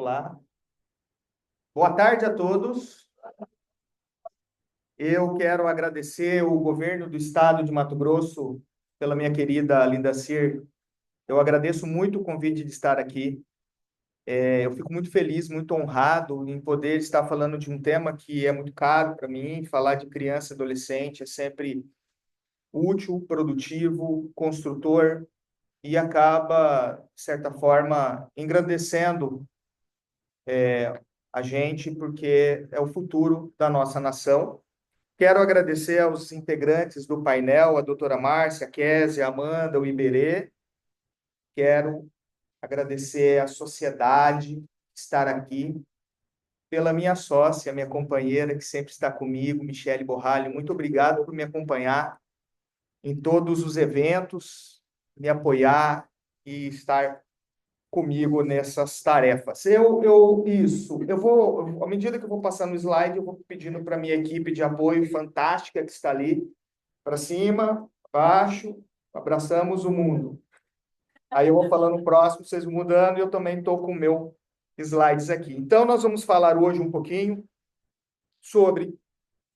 Olá. Boa tarde a todos. Eu quero agradecer o governo do estado de Mato Grosso pela minha querida Lindacir. Eu agradeço muito o convite de estar aqui. Eu fico muito feliz, muito honrado em poder estar falando de um tema que é muito caro para mim. Falar de criança e adolescente é sempre útil, produtivo, construtor e acaba, de certa forma, engrandecendo a gente, porque é o futuro da nossa nação. Quero agradecer aos integrantes do painel, a doutora Márcia, a Kézia, a Amanda, o Iberê. Quero agradecer à sociedade estar aqui, pela minha sócia, minha companheira, que sempre está comigo, Michele Borralho. Muito obrigado por me acompanhar em todos os eventos, me apoiar e estar comigo nessas tarefas. Eu vou, à medida que eu vou passando o slide, eu vou pedindo para a minha equipe de apoio fantástica que está ali, para cima, baixo, abraçamos o mundo. Aí eu vou falando o próximo, vocês vão mudando, e eu também estou com o meu slides aqui. Então, nós vamos falar hoje um pouquinho sobre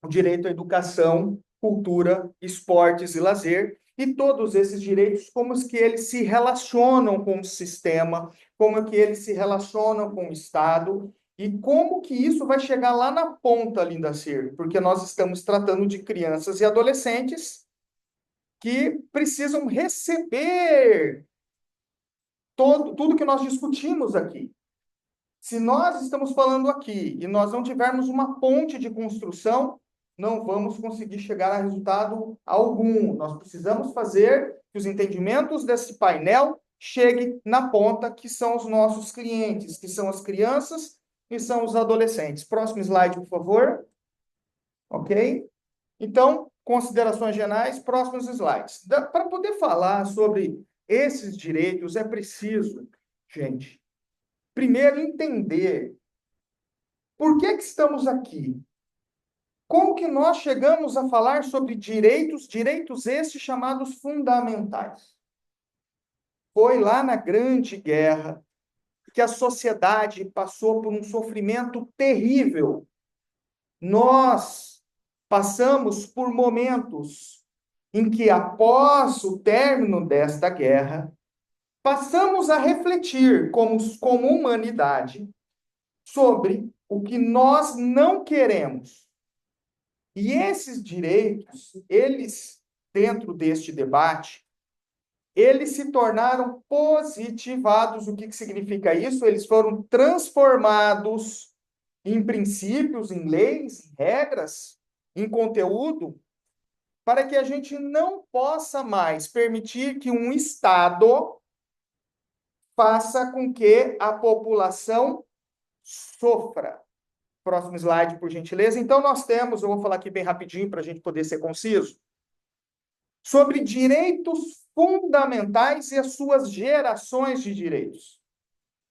o direito à educação, cultura, esportes e lazer, e todos esses direitos, como que eles se relacionam com o sistema, como que eles se relacionam com o Estado, e como que isso vai chegar lá na ponta, Lindacir, porque nós estamos tratando de crianças e adolescentes que precisam receber tudo que nós discutimos aqui. Se nós estamos falando aqui e nós não tivermos uma ponte de construção, não vamos conseguir chegar a resultado algum. Nós precisamos fazer que os entendimentos desse painel cheguem na ponta, que são os nossos clientes, que são as crianças e são os adolescentes. Próximo slide, por favor. Ok? Então, considerações gerais, próximos slides. Para poder falar sobre esses direitos, é preciso, gente, primeiro entender por que estamos aqui. Como que nós chegamos a falar sobre direitos estes chamados fundamentais? Foi lá na Grande Guerra que a sociedade passou por um sofrimento terrível. Nós passamos por momentos em que, após o término desta guerra, passamos a refletir como humanidade sobre o que nós não queremos. E esses direitos, eles, dentro deste debate, eles se tornaram positivados. O que significa isso? Eles foram transformados em princípios, em leis, em regras, em conteúdo, para que a gente não possa mais permitir que um Estado faça com que a população sofra. Próximo slide, por gentileza. Então, nós temos, eu vou falar aqui bem rapidinho para a gente poder ser conciso, sobre direitos fundamentais e as suas gerações de direitos.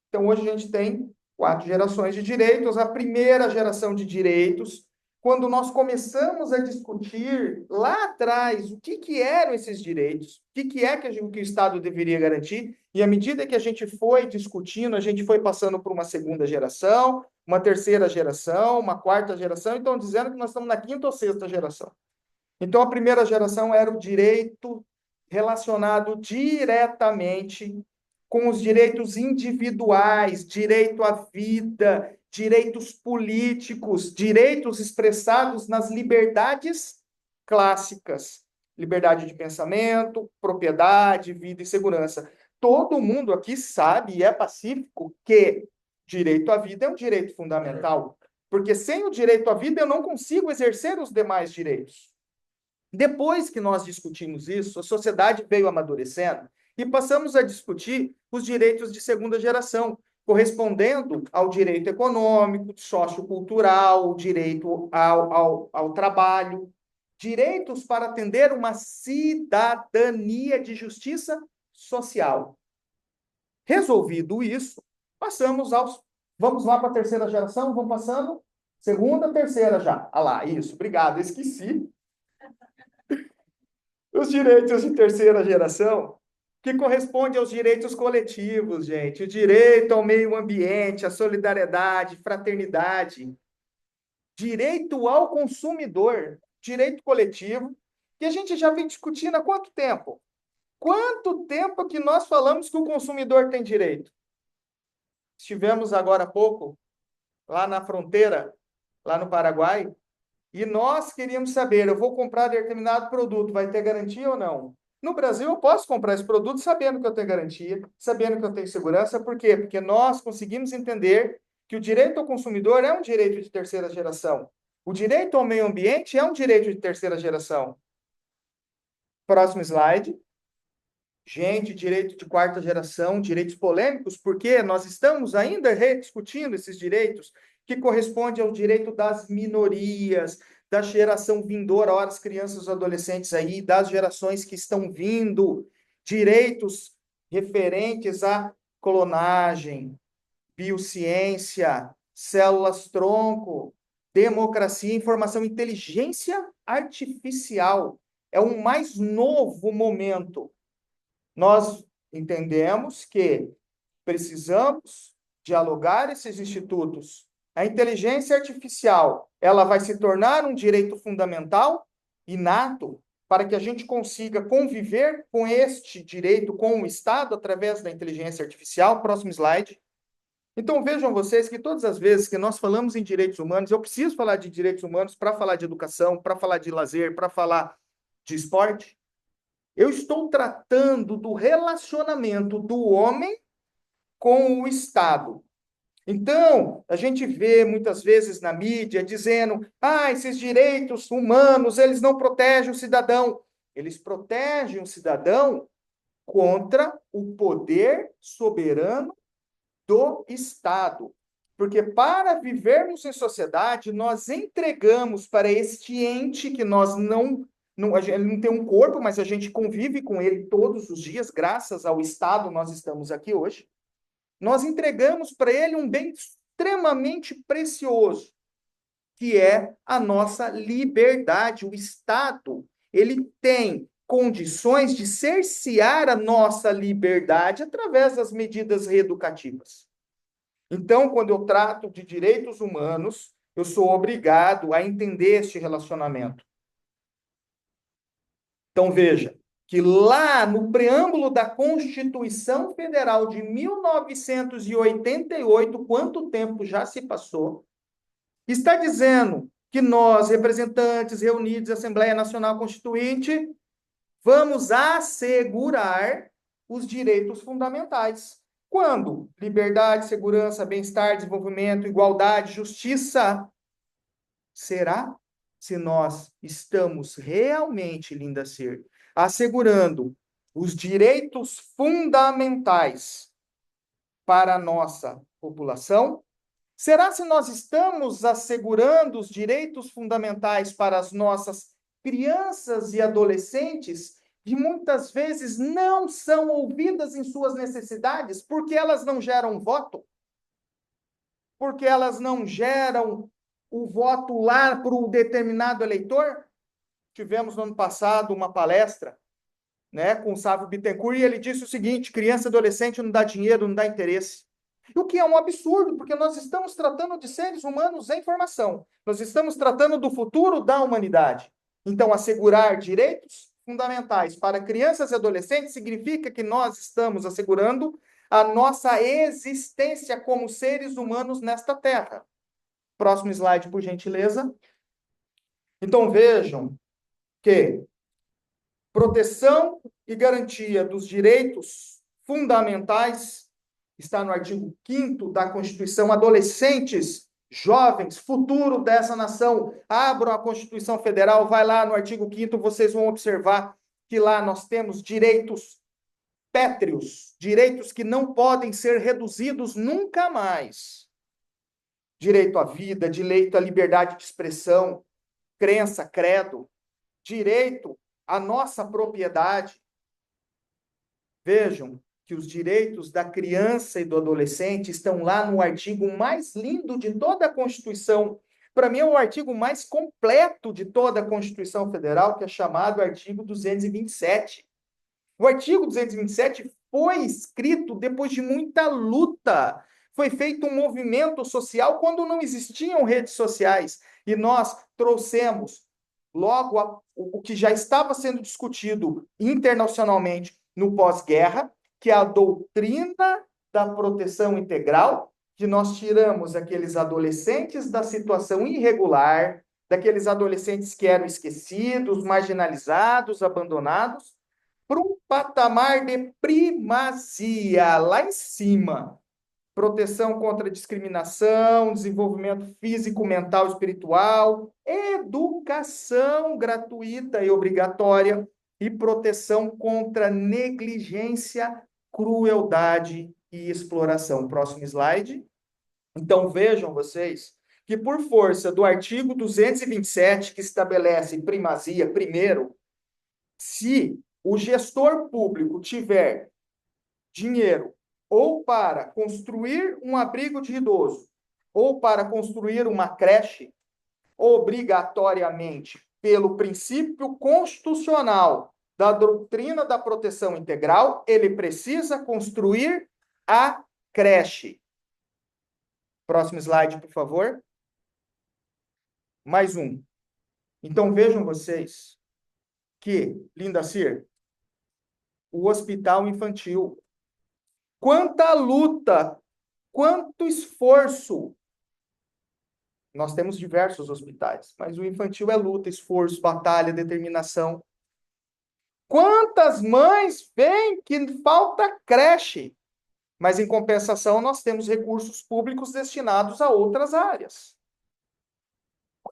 Então, hoje a gente tem 4 gerações de direitos. A primeira geração de direitos, quando nós começamos a discutir lá atrás o que eram esses direitos, o que é que o Estado deveria garantir, e à medida que a gente foi discutindo, a gente foi passando por uma segunda geração, uma terceira geração, uma quarta geração, então dizendo que nós estamos na quinta ou sexta geração. Então, a primeira geração era o direito relacionado diretamente com os direitos individuais, direito à vida, direitos políticos, direitos expressados nas liberdades clássicas, liberdade de pensamento, propriedade, vida e segurança. Todo mundo aqui sabe e é pacífico que direito à vida é um direito fundamental, porque sem o direito à vida eu não consigo exercer os demais direitos. Depois que nós discutimos isso, a sociedade veio amadurecendo e passamos a discutir os direitos de segunda geração, correspondendo ao direito econômico, sociocultural, direito ao trabalho, direitos para atender uma cidadania de justiça social. Resolvido isso, passamos aos... Vamos lá para a terceira geração? Vamos passando? Segunda, terceira já. Ah lá, isso, obrigado, esqueci. Os direitos de terceira geração, que corresponde aos direitos coletivos, gente. O direito ao meio ambiente, a solidariedade, fraternidade. Direito ao consumidor, direito coletivo, que a gente já vem discutindo há quanto tempo? Quanto tempo que nós falamos que o consumidor tem direito? Estivemos agora há pouco lá na fronteira, lá no Paraguai, e nós queríamos saber, eu vou comprar determinado produto, vai ter garantia ou não? No Brasil, eu posso comprar esse produto sabendo que eu tenho garantia, sabendo que eu tenho segurança. Por quê? Porque nós conseguimos entender que o direito ao consumidor é um direito de terceira geração. O direito ao meio ambiente é um direito de terceira geração. Próximo slide. Gente, direito de quarta geração, direitos polêmicos, porque nós estamos ainda rediscutindo esses direitos que correspondem ao direito das minorias, da geração vindoura, ora as crianças e os adolescentes aí, das gerações que estão vindo, direitos referentes à clonagem, biociência, células-tronco, democracia, informação, inteligência artificial. É um mais novo momento. Nós entendemos que precisamos dialogar esses institutos. A inteligência artificial, ela vai se tornar um direito fundamental, inato, para que a gente consiga conviver com este direito, com o Estado, através da inteligência artificial. Próximo slide. Então, vejam vocês que todas as vezes que nós falamos em direitos humanos, eu preciso falar de direitos humanos para falar de educação, para falar de lazer, para falar de esporte. Eu estou tratando do relacionamento do homem com o Estado. Então, a gente vê muitas vezes na mídia dizendo: esses direitos humanos, eles não protegem o cidadão. Eles protegem o cidadão contra o poder soberano do Estado. Porque para vivermos em sociedade, nós entregamos para este ente que nós ele não tem um corpo, mas a gente convive com ele todos os dias, graças ao Estado nós estamos aqui hoje. Nós entregamos para ele um bem extremamente precioso, que é a nossa liberdade. O Estado, ele tem condições de cercear a nossa liberdade através das medidas reeducativas. Então, quando eu trato de direitos humanos, eu sou obrigado a entender este relacionamento. Então, veja que lá no preâmbulo da Constituição Federal de 1988, quanto tempo já se passou, está dizendo que nós, representantes reunidos da Assembleia Nacional Constituinte, vamos assegurar os direitos fundamentais. Quando? Liberdade, segurança, bem-estar, desenvolvimento, igualdade, justiça. Será? Se nós estamos realmente, Linda Ser, assegurando os direitos fundamentais para a nossa população? Será se nós estamos assegurando os direitos fundamentais para as nossas crianças e adolescentes, que muitas vezes não são ouvidas em suas necessidades, porque elas não geram voto? Porque elas não geram o voto lá para o determinado eleitor? Tivemos no ano passado uma palestra, né, com o Sávio Bittencourt, e ele disse o seguinte: criança e adolescente não dá dinheiro, não dá interesse. O que é um absurdo, porque nós estamos tratando de seres humanos em formação. Nós estamos tratando do futuro da humanidade. Então, assegurar direitos fundamentais para crianças e adolescentes significa que nós estamos assegurando a nossa existência como seres humanos nesta Terra. Próximo slide, por gentileza. Então, vejam que proteção e garantia dos direitos fundamentais está no artigo 5º da Constituição. Adolescentes, jovens, futuro dessa nação, abram a Constituição Federal, vai lá no artigo 5º, vocês vão observar que lá nós temos direitos pétreos, direitos que não podem ser reduzidos nunca mais. Direito à vida, direito à liberdade de expressão, crença, credo, direito à nossa propriedade. Vejam que os direitos da criança e do adolescente estão lá no artigo mais lindo de toda a Constituição. Para mim, é o artigo mais completo de toda a Constituição Federal, que é chamado artigo 227. O artigo 227 foi escrito depois de muita luta. Foi feito um movimento social quando não existiam redes sociais. E nós trouxemos logo o que já estava sendo discutido internacionalmente no pós-guerra, que é a doutrina da proteção integral, que nós tiramos aqueles adolescentes da situação irregular, daqueles adolescentes que eram esquecidos, marginalizados, abandonados, para um patamar de primazia, lá em cima. Proteção contra discriminação, desenvolvimento físico, mental, espiritual, educação gratuita e obrigatória e proteção contra negligência, crueldade e exploração. Próximo slide. Então, vejam vocês que, por força do artigo 227, que estabelece primazia, primeiro, se o gestor público tiver dinheiro ou para construir um abrigo de idoso ou para construir uma creche, obrigatoriamente, pelo princípio constitucional da doutrina da proteção integral, ele precisa construir a creche. Próximo slide, por favor. Mais um. Então, vejam vocês que, Linda Cir, o hospital infantil, quanta luta, quanto esforço. Nós temos diversos hospitais, mas o infantil é luta, esforço, batalha, determinação. Quantas mães veem que falta creche, mas em compensação nós temos recursos públicos destinados a outras áreas.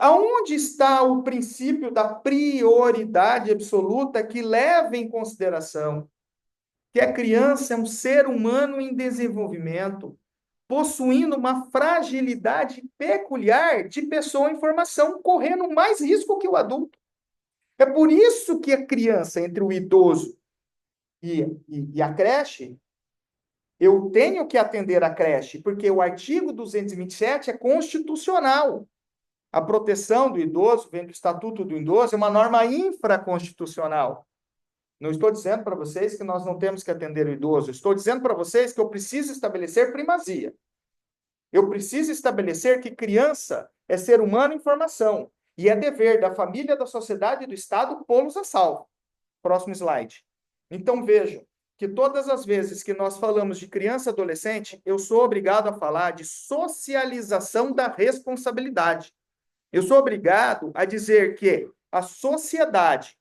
Aonde está o princípio da prioridade absoluta que leva em consideração que a criança é um ser humano em desenvolvimento, possuindo uma fragilidade peculiar de pessoa em formação, correndo mais risco que o adulto. É por isso que a criança, entre o idoso e a creche, eu tenho que atender a creche, porque o artigo 227 é constitucional. A proteção do idoso, vem do Estatuto do Idoso, é uma norma infraconstitucional. Não estou dizendo para vocês que nós não temos que atender o idoso, estou dizendo para vocês que eu preciso estabelecer primazia. Eu preciso estabelecer que criança é ser humano em formação e é dever da família, da sociedade e do Estado pô-los a salvo. Próximo slide. Então vejam que todas as vezes que nós falamos de criança e adolescente, eu sou obrigado a falar de socialização da responsabilidade. Eu sou obrigado a dizer que a sociedade,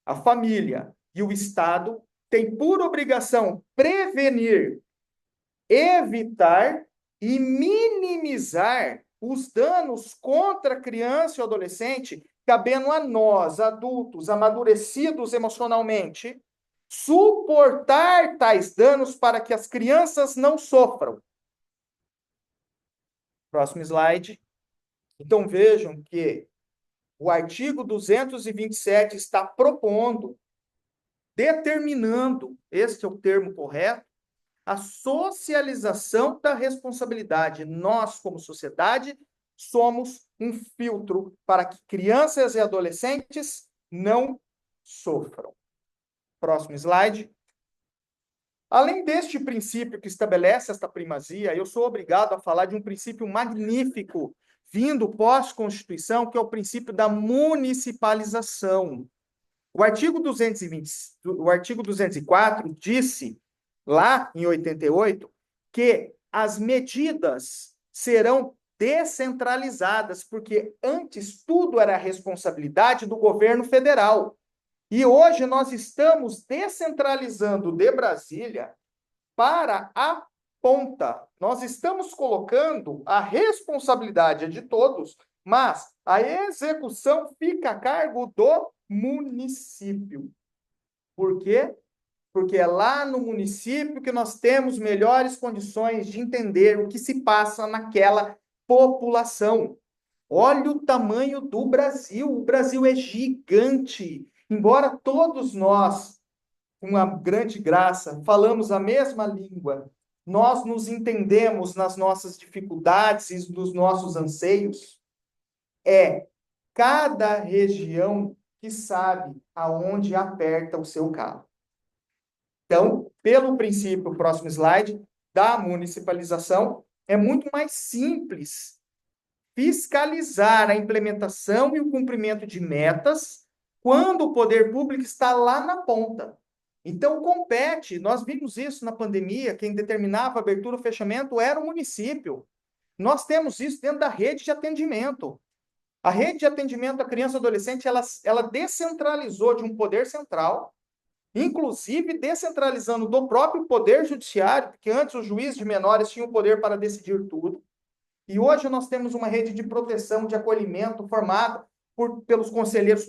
a família e o Estado têm por obrigação prevenir, evitar e minimizar os danos contra a criança e o adolescente, cabendo a nós, adultos, amadurecidos emocionalmente, suportar tais danos para que as crianças não sofram. Próximo slide. Então, vejam que o artigo 227 está propondo, determinando, este é o termo correto, a socialização da responsabilidade. Nós, como sociedade, somos um filtro para que crianças e adolescentes não sofram. Próximo slide. Além deste princípio que estabelece esta primazia, eu sou obrigado a falar de um princípio magnífico, vindo pós-Constituição, que é o princípio da municipalização. O artigo 204 disse, lá em 88, que as medidas serão descentralizadas, porque antes tudo era responsabilidade do governo federal. E hoje nós estamos descentralizando de Brasília para a ponta. Nós estamos colocando a responsabilidade de todos, mas a execução fica a cargo do município. Por quê? Porque é lá no município que nós temos melhores condições de entender o que se passa naquela população. Olha o tamanho do Brasil. O Brasil é gigante. Embora todos nós, com uma grande graça, falamos a mesma língua, nós nos entendemos nas nossas dificuldades e nos nossos anseios. É cada região que sabe aonde aperta o seu calo. Então, pelo princípio, próximo slide, da municipalização, é muito mais simples fiscalizar a implementação e o cumprimento de metas quando o poder público está lá na ponta. Então, compete, nós vimos isso na pandemia, quem determinava a abertura ou fechamento era o município. Nós temos isso dentro da rede de atendimento. A rede de atendimento à criança e adolescente, ela descentralizou de um poder central, inclusive descentralizando do próprio poder judiciário, porque antes os juízes de menores tinham o poder para decidir tudo. E hoje nós temos uma rede de proteção, de acolhimento formada pelos conselheiros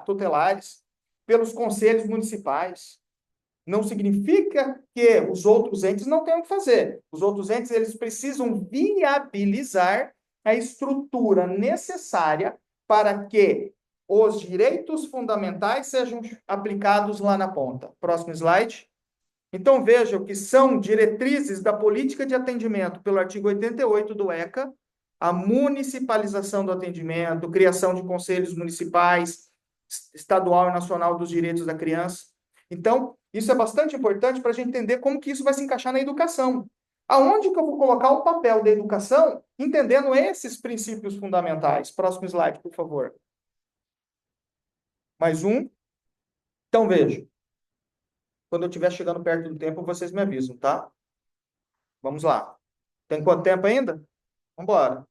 tutelares, pelos conselhos municipais. Não significa que os outros entes não tenham que fazer. Os outros entes, eles precisam viabilizar a estrutura necessária para que os direitos fundamentais sejam aplicados lá na ponta. Próximo slide. Então, vejam que são diretrizes da política de atendimento pelo artigo 88 do ECA, a municipalização do atendimento, criação de conselhos municipais, estadual e nacional dos direitos da criança. Então, isso é bastante importante para a gente entender como que isso vai se encaixar na educação. Aonde que eu vou colocar o papel da educação, entendendo esses princípios fundamentais? Próximo slide, por favor. Mais um. Então, veja. Quando eu estiver chegando perto do tempo, vocês me avisam, tá? Vamos lá. Tem quanto tempo ainda? Vamos embora.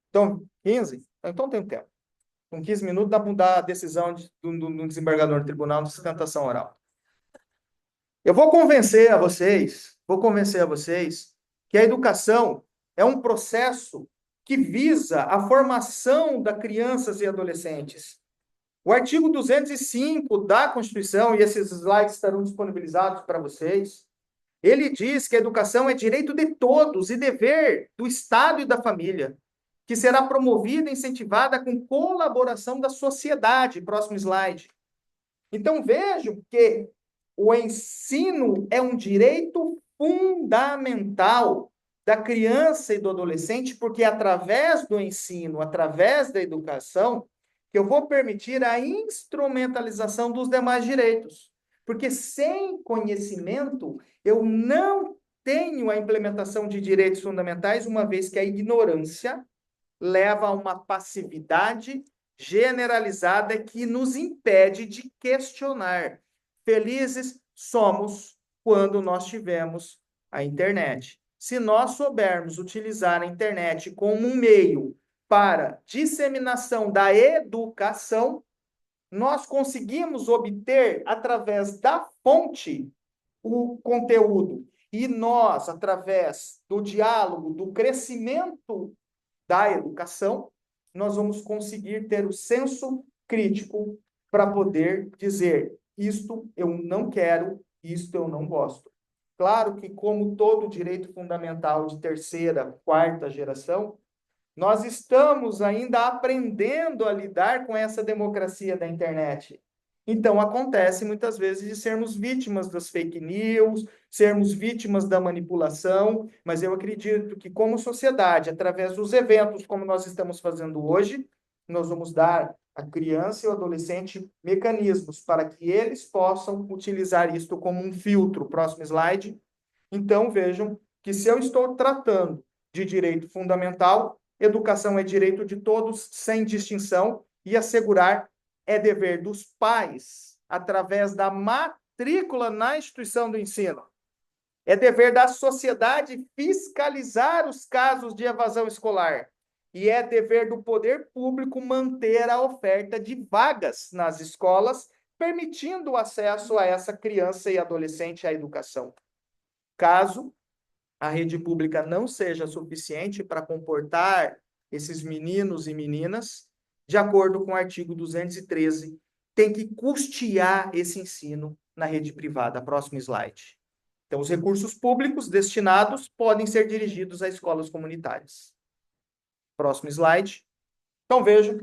Então, 15? Então tem tempo. Com 15 minutos dá para mudar a decisão do desembargador do tribunal de sustentação oral. Eu vou convencer a vocês que a educação é um processo que visa a formação das crianças e adolescentes. O artigo 205 da Constituição, e esses slides estarão disponibilizados para vocês, ele diz que a educação é direito de todos e dever do Estado e da família, que será promovida e incentivada com colaboração da sociedade. Próximo slide. Então, vejam que o ensino é um direito fundamental da criança e do adolescente, porque é através do ensino, através da educação, que eu vou permitir a instrumentalização dos demais direitos. Porque sem conhecimento, eu não tenho a implementação de direitos fundamentais, uma vez que a ignorância leva a uma passividade generalizada que nos impede de questionar. Felizes somos quando nós tivemos a internet. Se nós soubermos utilizar a internet como um meio para disseminação da educação, nós conseguimos obter, através da fonte, o conteúdo. E nós, através do diálogo, do crescimento da educação, nós vamos conseguir ter o senso crítico para poder dizer: isto eu não quero, isto eu não gosto. Claro que, como todo direito fundamental de terceira, quarta geração, nós estamos ainda aprendendo a lidar com essa democracia da internet. Então, acontece muitas vezes de sermos vítimas das fake news, sermos vítimas da manipulação, mas eu acredito que, como sociedade, através dos eventos como nós estamos fazendo hoje, nós vamos dar à criança e ao adolescente mecanismos para que eles possam utilizar isto como um filtro. Próximo slide. Então, vejam que se eu estou tratando de direito fundamental, educação é direito de todos, sem distinção, e assegurar é dever dos pais, através da matrícula na instituição do ensino. É dever da sociedade fiscalizar os casos de evasão escolar. E é dever do poder público manter a oferta de vagas nas escolas, permitindo o acesso a essa criança e adolescente à educação. Caso a rede pública não seja suficiente para comportar esses meninos e meninas, de acordo com o artigo 213, tem que custear esse ensino na rede privada. Próximo slide. Então, os recursos públicos destinados podem ser dirigidos a escolas comunitárias. Próximo slide. Então, vejam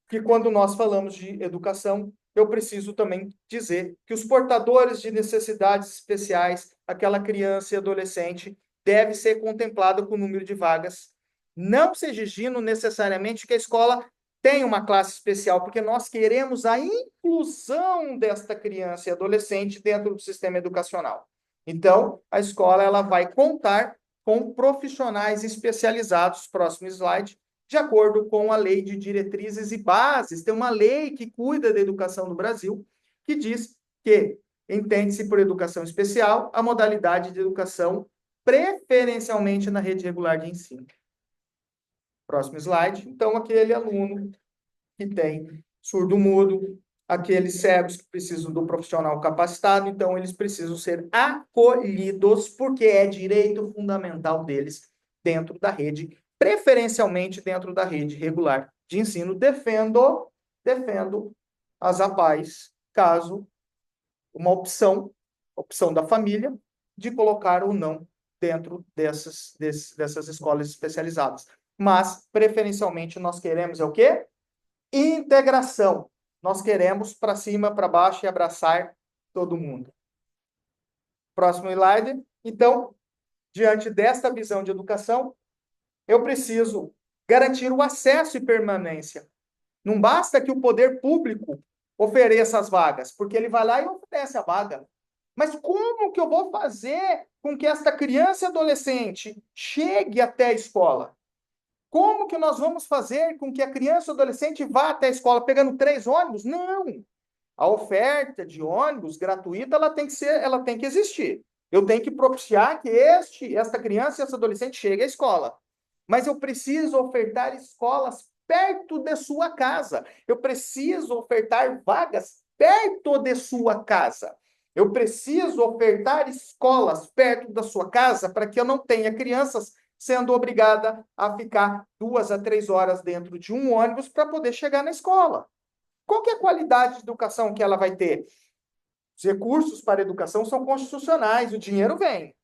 que quando nós falamos de educação, eu preciso também dizer que os portadores de necessidades especiais, aquela criança e adolescente, deve ser contemplado com o número de vagas, não se exigindo necessariamente que a escola tem uma classe especial, porque nós queremos a inclusão desta criança e adolescente dentro do sistema educacional. Então, a escola ela vai contar com profissionais especializados, próximo slide, de acordo com a Lei de Diretrizes e Bases. Tem uma lei que cuida da educação no Brasil, que diz que entende-se por educação especial a modalidade de educação preferencialmente na rede regular de ensino. Próximo slide. Então, aquele aluno que tem surdo-mudo, aqueles cegos que precisam do profissional capacitado, então eles precisam ser acolhidos, porque é direito fundamental deles dentro da rede, preferencialmente dentro da rede regular de ensino. Defendo as APAES, caso uma opção da família, de colocar ou não dentro dessas escolas especializadas. Mas, preferencialmente, nós queremos o quê? Integração. Nós queremos para cima, para baixo e abraçar todo mundo. Próximo slide. Então, diante desta visão de educação, eu preciso garantir o acesso e permanência. Não basta que o poder público ofereça as vagas, porque ele vai lá e oferece a vaga. Mas como que eu vou fazer com que esta criança e adolescente chegue até a escola? Como que nós vamos fazer com que a criança ou adolescente vá até a escola pegando 3 ônibus? Não! A oferta de ônibus gratuita ela tem que existir. Eu tenho que propiciar que esta criança e essa adolescente chegue à escola. Mas eu preciso ofertar escolas perto de sua casa. Eu preciso ofertar vagas perto de sua casa. Eu preciso ofertar escolas perto da sua casa para que eu não tenha crianças sendo obrigada a ficar 2 a 3 horas dentro de um ônibus para poder chegar na escola. Qual que é a qualidade de educação que ela vai ter? Os recursos para a educação são constitucionais, o dinheiro vem,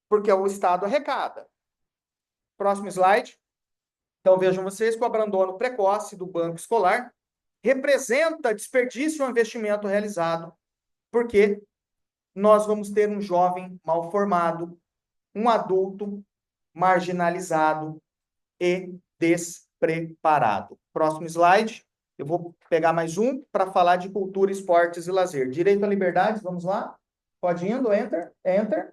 porque o Estado arrecada. Próximo slide. Então, vejam vocês que o abandono precoce do banco escolar representa desperdício ao investimento realizado, porque nós vamos ter um jovem mal formado, um adulto marginalizado e despreparado. Próximo slide. Eu vou pegar mais um para falar de cultura, esportes e lazer. Direito à liberdade, vamos lá? Pode indo, enter, enter.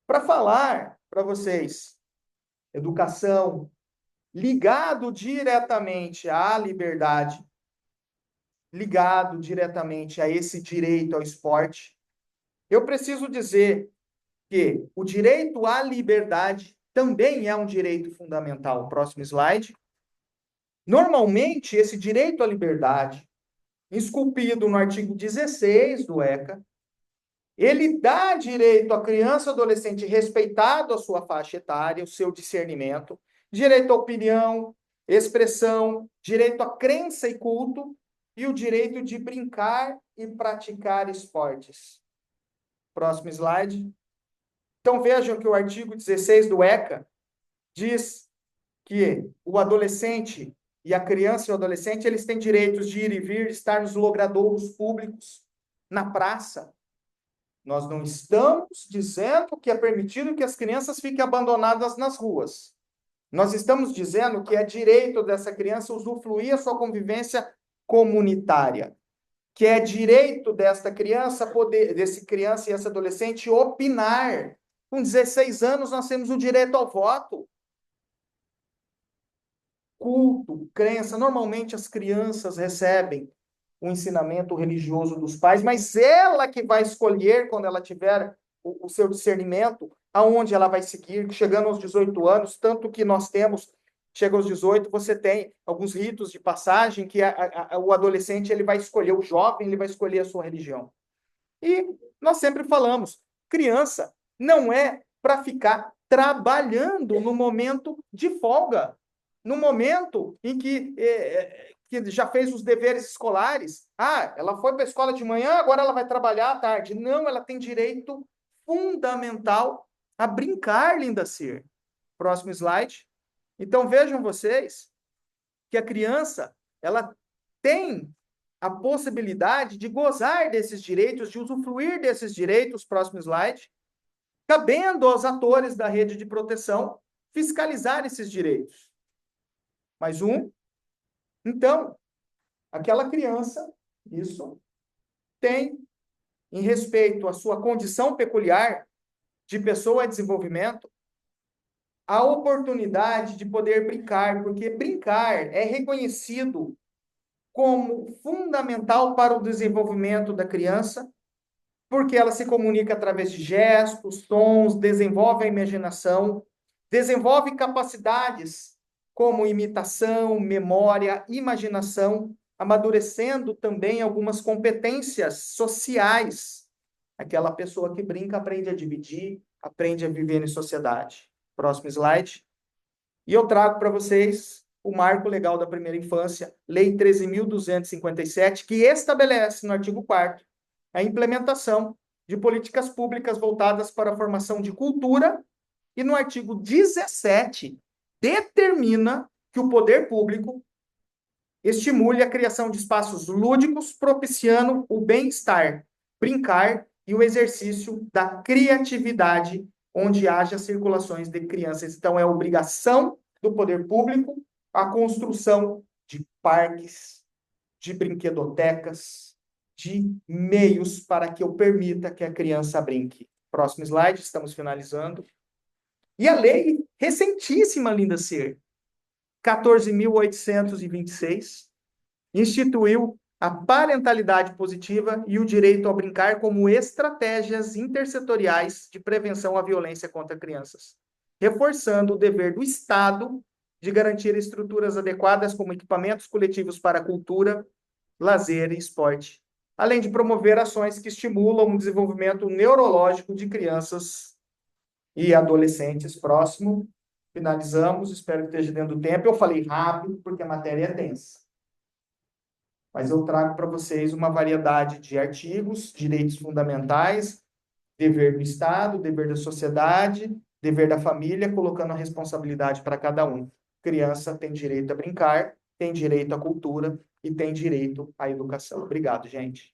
Para falar para vocês, educação ligado diretamente à liberdade, ligado diretamente a esse direito ao esporte, eu preciso dizer que o direito à liberdade também é um direito fundamental. Próximo slide. Normalmente, esse direito à liberdade, esculpido no artigo 16 do ECA, ele dá direito à criança e adolescente respeitado a sua faixa etária, o seu discernimento, direito à opinião, expressão, direito à crença e culto, e o direito de brincar e praticar esportes. Próximo slide. Então, vejam que o artigo 16 do ECA diz que o adolescente e a criança e o adolescente, eles têm direitos de ir e vir, estar nos logradouros públicos, na praça. Nós não estamos dizendo que é permitido que as crianças fiquem abandonadas nas ruas. Nós estamos dizendo que é direito dessa criança usufruir a sua convivência comunitária, que é direito dessa criança e essa adolescente opinar. Com 16 anos, nós temos o direito ao voto. Culto, crença. Normalmente, as crianças recebem o ensinamento religioso dos pais, mas ela que vai escolher, quando ela tiver o seu discernimento, aonde ela vai seguir, chegando aos 18 anos, tanto que nós temos, chega aos 18, você tem alguns ritos de passagem que o adolescente ele vai escolher, o jovem ele vai escolher a sua religião. E nós sempre falamos, criança não é para ficar trabalhando no momento de folga, no momento em que já fez os deveres escolares. Ah, ela foi para a escola de manhã, agora ela vai trabalhar à tarde. Não, ela tem direito fundamental a brincar, linda ser. Próximo slide. Então, vejam vocês que a criança, ela tem a possibilidade de gozar desses direitos, de usufruir desses direitos, próximo slide, cabendo aos atores da rede de proteção fiscalizar esses direitos. Mais um. Então, aquela criança, isso, tem, em respeito à sua condição peculiar de pessoa em desenvolvimento, a oportunidade de poder brincar, porque brincar é reconhecido como fundamental para o desenvolvimento da criança, porque ela se comunica através de gestos, sons, desenvolve a imaginação, desenvolve capacidades como imitação, memória, imaginação, amadurecendo também algumas competências sociais. Aquela pessoa que brinca aprende a dividir, aprende a viver em sociedade. Próximo slide. E eu trago para vocês o marco legal da primeira infância, Lei 13.257, que estabelece no artigo 4º a implementação de políticas públicas voltadas para a formação de cultura, e no artigo 17 determina que o poder público estimule a criação de espaços lúdicos, propiciando o bem-estar, brincar e o exercício da criatividade, onde haja circulações de crianças. Então, é obrigação do poder público a construção de parques, de brinquedotecas, de meios para que eu permita que a criança brinque. Próximo slide, estamos finalizando. E a lei recentíssima, Linda Ser, 14.826, instituiu a parentalidade positiva e o direito ao brincar como estratégias intersetoriais de prevenção à violência contra crianças, reforçando o dever do Estado de garantir estruturas adequadas como equipamentos coletivos para a cultura, lazer e esporte, além de promover ações que estimulam o desenvolvimento neurológico de crianças e adolescentes. Próximo, finalizamos, espero que esteja dentro do tempo. Eu falei rápido porque a matéria é densa, mas eu trago para vocês uma variedade de artigos, direitos fundamentais, dever do Estado, dever da sociedade, dever da família, colocando a responsabilidade para cada um. Criança tem direito a brincar, tem direito à cultura e tem direito à educação. Obrigado, gente.